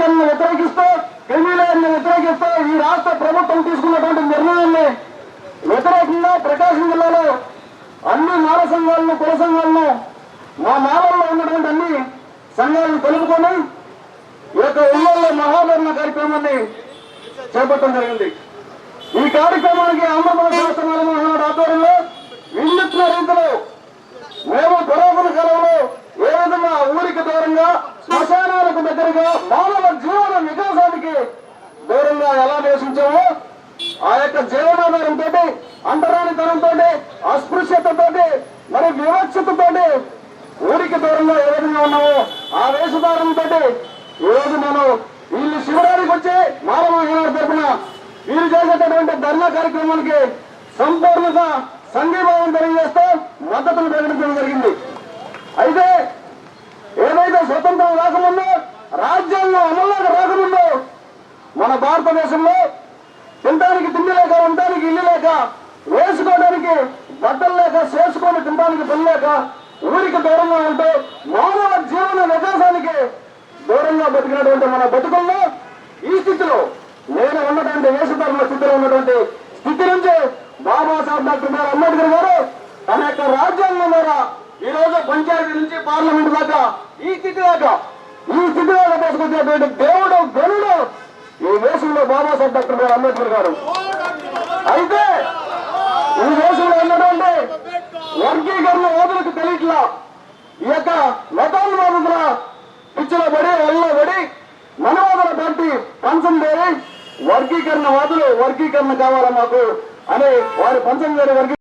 వర్గీకరణను వ్యతిరేకిస్తూ క్రిమిలేయర్ను వ్యతిరేకిస్తూ ఈ రాష్ట్ర ప్రభుత్వం తీసుకున్నటువంటి నిర్ణయాన్ని వ్యతిరేకంగా ప్రకాశం జిల్లాలో అన్ని మాల సంఘాలను కుల సంఘాలను మా మాలల్లో ఉన్నటువంటి అన్ని సంఘాలను కలుపుకొని ఈ యొక్క ఒంగోలు మహాధరణ కార్యక్రమాన్ని చేపట్టడం జరిగింది. ఈ కార్యక్రమానికి ఆంధ్రప్రదేశ్ రాష్ట్ర మాల మహానాడు ఆధ్వర్యంలో వినూత్న రీతిలో మేము పురాతన కాలంలో ఏ విధంగా ఊరికి దూరంగా శ్మశానాలకు దగ్గరగా మానవ జీవన వికాసానికి దూరంగా ఎలా నివసించామో ఆ యొక్క జీవనాధారంతో అంటరానితనంతో అస్పృశ్యతతో మరి వివక్షతతో ఊరికి దూరంగా ఏ విధంగా ఉన్నామో ఆ వేషధారంతో ఈరోజు మనం వీళ్ళు శిబిరానికి వచ్చి మాల మహానాడు తరఫున వీరు చేసేటటువంటి ధర్నా కార్యక్రమానికి సంపూర్ణత సంఘీభావం తెలియజేస్తూ మద్దతును ప్రకటించడం జరిగింది. అయితే ఏదైతే స్వతంత్రం రాకముందో రాజ్యాంగం అమల్లోకి రాకముందో మన భారతదేశంలో తినడానికి తిండి లేక ఉండడానికి ఇల్లు లేక వేసుకోవడానికి బట్టలు లేక చేసుకొని తినడానికి పని లేక ఊరికి దూరంగా ఉంటూ మానవ జీవన వికాసానికి దూరంగా బతికినటువంటి మన బతుకుల్లో ఈ స్థితిలో నేను ఉన్నటువంటి వేషధారణ స్థితిలో ఉన్నటువంటి స్థితి నుంచి బాబాసాహెబ్ డాక్టర్ బిఆర్ అంబేద్కర్ గారు తన యొక్క రాజ్యాంగం ద్వారా ఈ రోజు పంచాయతీ నుంచి పార్లమెంట్ దాకా ఈ స్థితి దాకా తీసుకొచ్చేటువంటి దేవుడు గనుడు ఈ దేశంలో బాబాసాహెబ్ డాక్టర్ బిఆర్ అంబేద్కర్ గారు. అయితే ఈ దేశంలో ఉన్నటువంటి వర్గీకరణ వాదులకు తెలియట్లా ఈ యొక్క మతానువాదుల పిచ్చిలో పడి వల్ల పడి మనవాదుల పార్టీ పంచం చేరి వర్గీకరణ వాదులు వర్గీకరణ కావాలా మాకు అని వారి పంచం చేరి